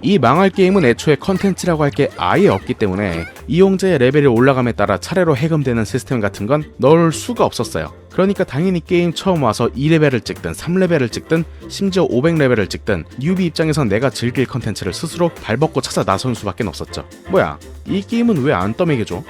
이 망할 게임은 애초에 컨텐츠라고 할 게 아예 없기 때문에 이용자의 레벨이 올라감에 따라 차례로 해금되는 시스템 같은 건 넣을 수가 없었어요. 그러니까 당연히 게임 처음 와서 2레벨을 찍든 3레벨을 찍든 심지어 500레벨을 찍든 뉴비 입장에선 내가 즐길 컨텐츠를 스스로 발벗고 찾아 나선 수밖에 없었죠. 뭐야, 이 게임은 왜 안 떠먹여줘?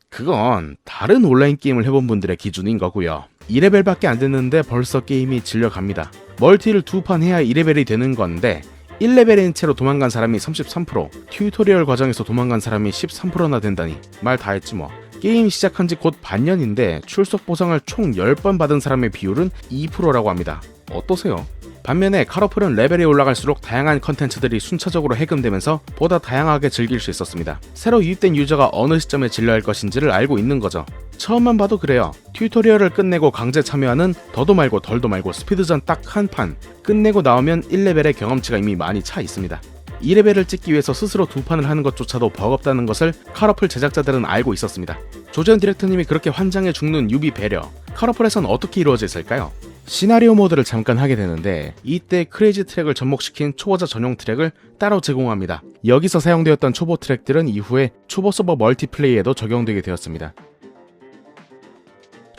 그건 다른 온라인 게임을 해본 분들의 기준인 거고요. 2레벨밖에 안 됐는데 벌써 게임이 질려갑니다. 멀티를 2판 해야 2레벨이 되는 건데 1레벨인 채로 도망간 사람이 33%, 튜토리얼 과정에서 도망간 사람이 13%나 된다니 말 다 했지 뭐. 게임 시작한 지 곧 반년인데 출석 보상을 총 10번 받은 사람의 비율은 2%라고 합니다. 어떠세요? 반면에 카로플은 레벨이 올라갈수록 다양한 컨텐츠들이 순차적으로 해금되면서 보다 다양하게 즐길 수 있었습니다. 새로 유입된 유저가 어느 시점에 질러할 것인지를 알고 있는 거죠. 처음만 봐도 그래요. 튜토리얼을 끝내고 강제 참여하는 더도 말고 덜도 말고 스피드전 딱 한 판 끝내고 나오면 1레벨의 경험치가 이미 많이 차 있습니다. 2레벨을 찍기 위해서 스스로 2판을 하는 것조차도 버겁다는 것을 카로플 제작자들은 알고 있었습니다. 조재현 디렉터님이 그렇게 환장해 죽는 유비 배려, 카로플에선 어떻게 이루어져 있을까요? 시나리오 모드를 잠깐 하게 되는데 이때 크레이지 트랙을 접목시킨 초보자 전용 트랙을 따로 제공합니다. 여기서 사용되었던 초보 트랙들은 이후에 초보 서버 멀티플레이에도 적용되게 되었습니다.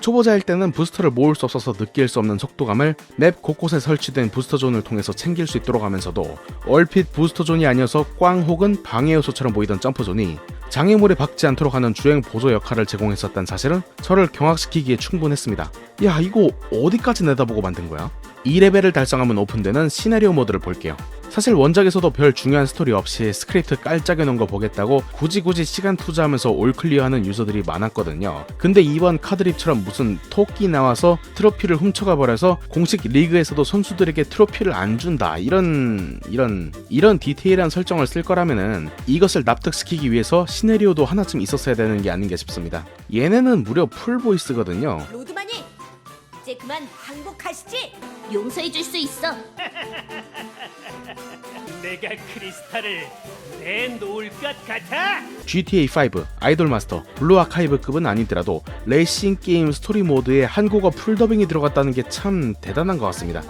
초보자일 때는 부스터를 모을 수 없어서 느낄 수 없는 속도감을 맵 곳곳에 설치된 부스터존을 통해서 챙길 수 있도록 하면서도 얼핏 부스터존이 아니어서 꽝 혹은 방해 요소처럼 보이던 점프존이 장애물에 박지 않도록 하는 주행 보조 역할을 제공했었다는 사실은 저를 경악시키기에 충분했습니다. 야, 이거 어디까지 내다보고 만든 거야? 2레벨을 달성하면 오픈되는 시나리오 모드를 볼게요. 사실 원작에서도 별 중요한 스토리 없이 스크립트 깔짝여 놓은 거 보겠다고 굳이 시간 투자하면서 올 클리어하는 유저들이 많았거든요. 근데 이번 카드립처럼 무슨 토끼 나와서 트로피를 훔쳐가 버려서 공식 리그에서도 선수들에게 트로피를 안 준다 이런 디테일한 설정을 쓸 거라면은 이것을 납득시키기 위해서 시나리오도 하나쯤 있었어야 되는 게 아닌가 싶습니다. 얘네는 무려 풀보이스거든요. 로드마니, 이제 그만 항복하시지. 용서해줄 수 있어. 내가 크리스탈을 내놓을 것 같아? GTA5, 아이돌마스터, 블루 아카이브급은 아니더라도 레이싱 게임 스토리 모드에 한국어 풀더빙이 들어갔다는 게 참 대단한 것 같습니다.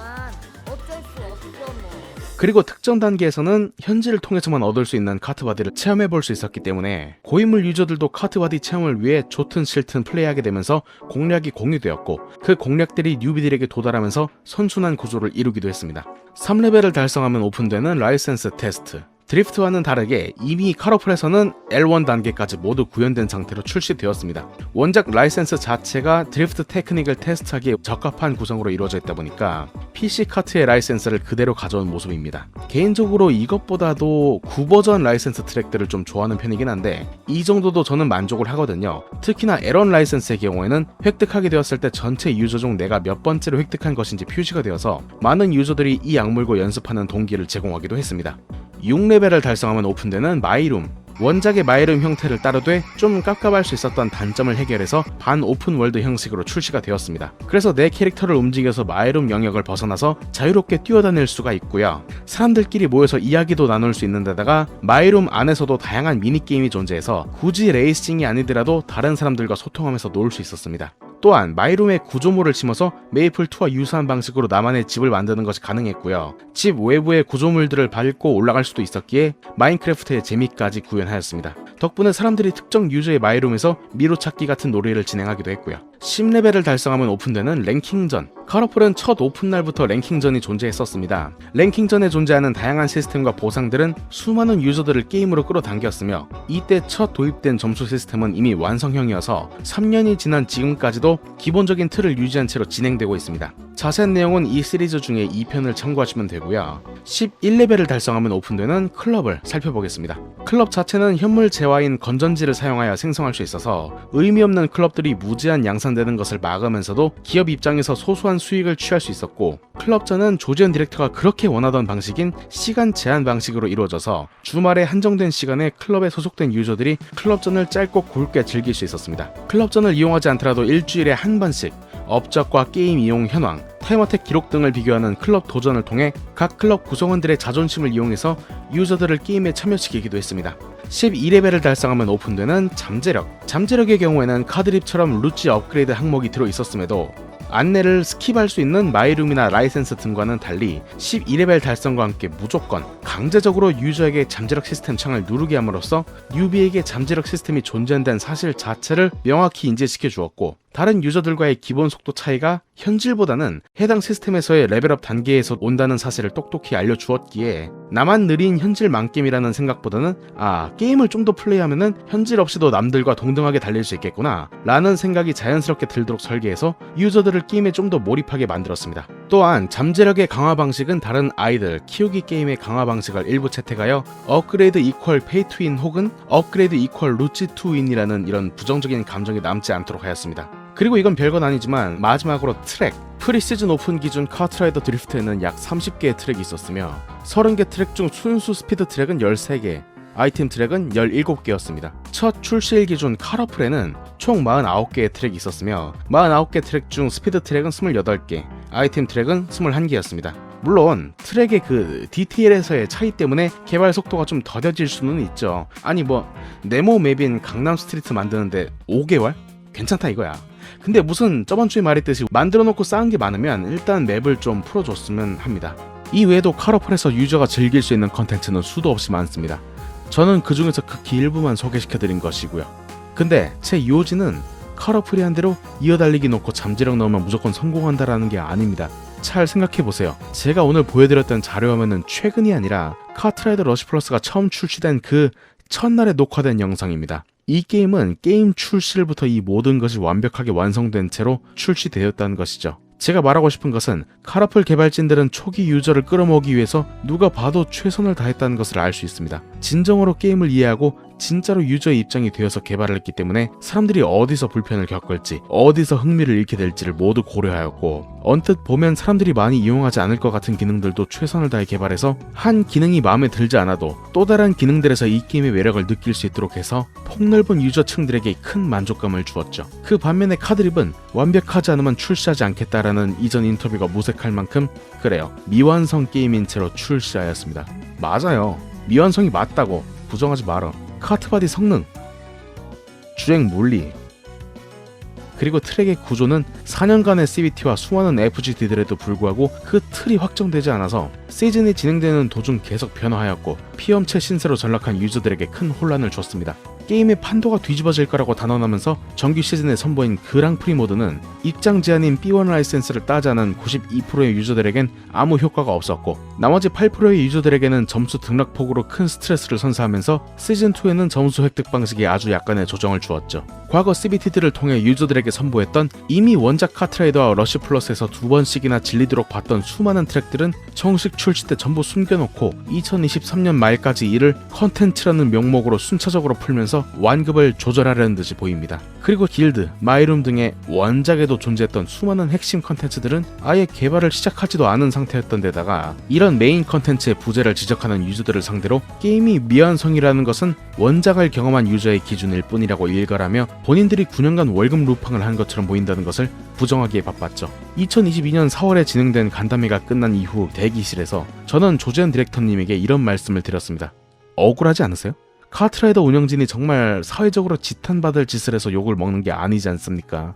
어쩔 수 없어 뭐. 그리고 특정 단계에서는 현지를 통해서만 얻을 수 있는 카트바디를 체험해볼 수 있었기 때문에 고인물 유저들도 카트바디 체험을 위해 좋든 싫든 플레이하게 되면서 공략이 공유되었고 그 공략들이 뉴비들에게 도달하면서 선순환 구조를 이루기도 했습니다. 3레벨을 달성하면 오픈되는 라이센스 테스트. 드리프트와는 다르게 이미 카로플에서는 L1 단계까지 모두 구현된 상태로 출시되었습니다. 원작 라이센스 자체가 드리프트 테크닉을 테스트하기에 적합한 구성으로 이루어져 있다 보니까 PC 카트의 라이센스를 그대로 가져온 모습입니다. 개인적으로 이것보다도 9버전 라이센스 트랙들을 좀 좋아하는 편이긴 한데 이 정도도 저는 만족을 하거든요. 특히나 L1 라이센스의 경우에는 획득하게 되었을 때 전체 유저 중 내가 몇 번째로 획득한 것인지 표시가 되어서 많은 유저들이 이 악물고 연습하는 동기를 제공하기도 했습니다. 6레벨을 달성하면 오픈되는 마이룸. 원작의 마이룸 형태를 따르되 좀 깝깝할 수 있었던 단점을 해결해서 반 오픈월드 형식으로 출시가 되었습니다. 그래서 내 캐릭터를 움직여서 마이룸 영역을 벗어나서 자유롭게 뛰어다닐 수가 있고요. 사람들끼리 모여서 이야기도 나눌 수 있는 데다가 마이룸 안에서도 다양한 미니게임이 존재해서 굳이 레이싱이 아니더라도 다른 사람들과 소통하면서 놀 수 있었습니다. 또한 마이룸에 구조물을 심어서 메이플2와 유사한 방식으로 나만의 집을 만드는 것이 가능했고요. 집 외부의 구조물들을 밟고 올라갈 수도 있었기에 마인크래프트의 재미까지 구현하였습니다. 덕분에 사람들이 특정 유저의 마이룸에서 미로찾기 같은 놀이를 진행하기도 했고요. 10레벨을 달성하면 오픈되는 랭킹전. 카로플은 첫 오픈날부터 랭킹전이 존재했었습니다. 랭킹전에 존재하는 다양한 시스템과 보상들은 수많은 유저들을 게임으로 끌어당겼으며 이때 첫 도입된 점수 시스템은 이미 완성형이어서 3년이 지난 지금까지도 기본적인 틀을 유지한 채로 진행되고 있습니다. 자세한 내용은 이 시리즈 중에 2편을 참고하시면 되고요. 11레벨을 달성하면 오픈되는 클럽을 살펴보겠습니다. 클럽 자체는 현물 재화인 건전지를 사용하여 생성할 수 있어서 의미 없는 클럽들이 무제한 양산되는 것을 막으면서도 기업 입장에서 소소한 수익을 취할 수 있었고, 클럽전은 조재현 디렉터가 그렇게 원하던 방식인 시간 제한 방식으로 이루어져서 주말에 한정된 시간에 클럽에 소속된 유저들이 클럽전을 짧고 굵게 즐길 수 있었습니다. 클럽전을 이용하지 않더라도 일주일에 한 번씩 업적과 게임 이용 현황, 타임어택 기록 등을 비교하는 클럽 도전을 통해 각 클럽 구성원들의 자존심을 이용해서 유저들을 게임에 참여시키기도 했습니다. 12레벨을 달성하면 오픈되는 잠재력. 잠재력의 경우에는 카드립처럼 루찌 업그레이드 항목이 들어있었음에도 안내를 스킵할 수 있는 마이룸이나 라이센스 등과는 달리 12레벨 달성과 함께 무조건 강제적으로 유저에게 잠재력 시스템 창을 누르게 함으로써 뉴비에게 잠재력 시스템이 존재한다는 사실 자체를 명확히 인지시켜 주었고, 다른 유저들과의 기본 속도 차이가 현질보다는 해당 시스템에서의 레벨업 단계에서 온다는 사실을 똑똑히 알려주었기에 나만 느린 현질 만겜이라는 생각보다는 게임을 좀 더 플레이하면은 현질 없이도 남들과 동등하게 달릴 수 있겠구나 라는 생각이 자연스럽게 들도록 설계해서 유저들을 게임에 좀 더 몰입하게 만들었습니다. 또한 잠재력의 강화 방식은 다른 아이들 키우기 게임의 강화 방식을 일부 채택하여 업그레이드 이퀄 페이 투인 혹은 업그레이드 이퀄 루치 투인이라는 이런 부정적인 감정이 남지 않도록 하였습니다. 그리고 이건 별건 아니지만 마지막으로 트랙, 프리시즌 오픈 기준 카트라이더 드리프트에는 약 30개의 트랙이 있었으며 30개 트랙 중 순수 스피드 트랙은 13개, 아이템 트랙은 17개였습니다. 첫 출시일 기준 카러플에는 총 49개의 트랙이 있었으며 49개 트랙 중 스피드 트랙은 28개, 아이템 트랙은 21개였습니다. 물론 트랙의 그 디테일에서의 차이 때문에 개발 속도가 좀 더뎌질 수는 있죠. 아니 네모 맵인 강남 스트리트 만드는데 5개월? 괜찮다 이거야. 근데 무슨 저번주에 말했듯이 만들어놓고 쌓은 게 많으면 일단 맵을 좀 풀어줬으면 합니다. 이 외에도 카러플에서 유저가 즐길 수 있는 컨텐츠는 수도 없이 많습니다. 저는 그 중에서 극히 일부만 소개시켜드린 것이고요. 근데 제 요지는 카러플이 한 대로 이어달리기 놓고 잠재력 넣으면 무조건 성공한다라는 게 아닙니다. 잘 생각해보세요. 제가 오늘 보여드렸던 자료화면은 최근이 아니라 카트라이더 러시 플러스가 처음 출시된 그 첫날에 녹화된 영상입니다. 이 게임은 게임 출시일부터 이 모든 것이 완벽하게 완성된 채로 출시되었다는 것이죠. 제가 말하고 싶은 것은 카라플 개발진들은 초기 유저를 끌어모으기 위해서 누가 봐도 최선을 다했다는 것을 알 수 있습니다. 진정으로 게임을 이해하고 진짜로 유저의 입장이 되어서 개발을 했기 때문에 사람들이 어디서 불편을 겪을지, 어디서 흥미를 잃게 될지를 모두 고려하였고, 언뜻 보면 사람들이 많이 이용하지 않을 것 같은 기능들도 최선을 다해 개발해서 한 기능이 마음에 들지 않아도 또 다른 기능들에서 이 게임의 매력을 느낄 수 있도록 해서 폭넓은 유저층들에게 큰 만족감을 주었죠. 그 반면에 카드립은 완벽하지 않으면 출시하지 않겠다라는 이전 인터뷰가 무색할 만큼 그래요, 미완성 게임인 채로 출시하였습니다. 맞아요, 미완성이 맞다고 부정하지 말어. 카트바디 성능, 주행 물리, 그리고 트랙의 구조는 4년간의 CVT와 수많은 FGD들에도 불구하고 그 틀이 확정되지 않아서 시즌이 진행되는 도중 계속 변화하였고 피엄체 신세로 전락한 유저들에게 큰 혼란을 줬습니다. 게임의 판도가 뒤집어질 거라고 단언하면서 정규 시즌에 선보인 그랑프리 모드는 입장 제한인 B1 라이센스를 따지 않은 92%의 유저들에겐 아무 효과가 없었고 나머지 8%의 유저들에게는 점수 등락폭으로 큰 스트레스를 선사하면서 시즌2에는 점수 획득 방식에 아주 약간의 조정을 주었죠. 과거 CBT들을 통해 유저들에게 선보였던 이미 원작 카트라이더와 러시 플러스에서 2번씩이나 질리도록 봤던 수많은 트랙들은 정식 출시 때 전부 숨겨놓고 2023년 말까지 이를 컨텐츠라는 명목으로 순차적으로 풀면서 완급을 조절하려는 듯이 보입니다. 그리고 길드, 마이룸 등의 원작에도 존재했던 수많은 핵심 컨텐츠들은 아예 개발을 시작하지도 않은 상태였던 데다가 이런 메인 컨텐츠의 부재를 지적하는 유저들을 상대로 게임이 미완성이라는 것은 원작을 경험한 유저의 기준일 뿐이라고 일갈하며 본인들이 9년간 월급 루팡을 한 것처럼 보인다는 것을 부정하기에 바빴죠. 2022년 4월에 진행된 간담회가 끝난 이후 대기실에서 저는 조재현 디렉터님에게 이런 말씀을 드렸습니다. 억울하지 않으세요? 카트라이더 운영진이 정말 사회적으로 지탄받을 짓을 해서 욕을 먹는 게 아니지 않습니까?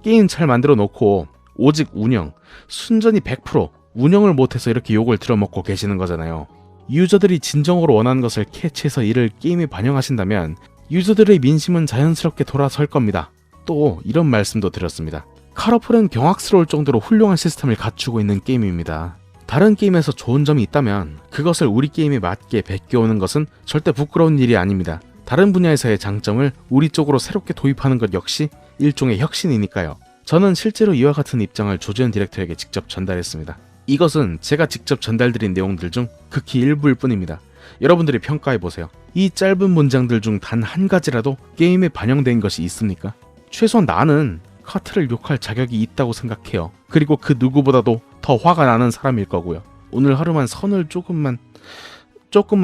게임 잘 만들어 놓고 오직 운영, 순전히 100% 운영을 못해서 이렇게 욕을 들어먹고 계시는 거잖아요. 유저들이 진정으로 원하는 것을 캐치해서 이를 게임에 반영하신다면 유저들의 민심은 자연스럽게 돌아설 겁니다. 또 이런 말씀도 드렸습니다. 카러플은 경악스러울 정도로 훌륭한 시스템을 갖추고 있는 게임입니다. 다른 게임에서 좋은 점이 있다면 그것을 우리 게임에 맞게 베껴오는 것은 절대 부끄러운 일이 아닙니다. 다른 분야에서의 장점을 우리 쪽으로 새롭게 도입하는 것 역시 일종의 혁신이니까요. 저는 실제로 이와 같은 입장을 조재현 디렉터에게 직접 전달했습니다. 이것은 제가 직접 전달드린 내용들 중 극히 일부일 뿐입니다. 여러분들이 평가해보세요. 이 짧은 문장들 중 단 한 가지라도 게임에 반영된 것이 있습니까? 최소한 나는 카트를 욕할 자격이 있다고 생각해요. 그리고 그 누구보다도 더 화가 나는 사람일 거고요. 오늘 하루만 선을 조금만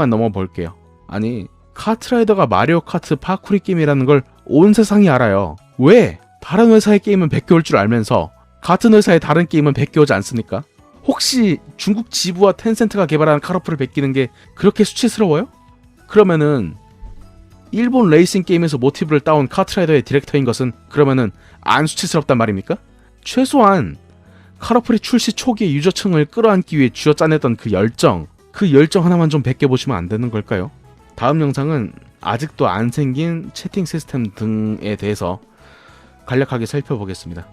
넘어볼게요. 아니, 카트라이더가 마리오 카트 파쿠리 게임이라는 걸 온 세상이 알아요. 왜? 다른 회사의 게임은 베껴올 줄 알면서 같은 회사의 다른 게임은 베껴오지 않습니까? 혹시 중국 지부와 텐센트가 개발한 카러플을 베끼는 게 그렇게 수치스러워요? 그러면은 일본 레이싱 게임에서 모티브를 따온 카트라이더의 디렉터인 것은 그러면은 안 수치스럽단 말입니까? 최소한 카라풀이 출시 초기에 유저층을 끌어안기 위해 쥐어짜냈던 그 열정 하나만 좀 베껴보시면 안 되는 걸까요? 다음 영상은 아직도 안 생긴 채팅 시스템 등에 대해서 간략하게 살펴보겠습니다.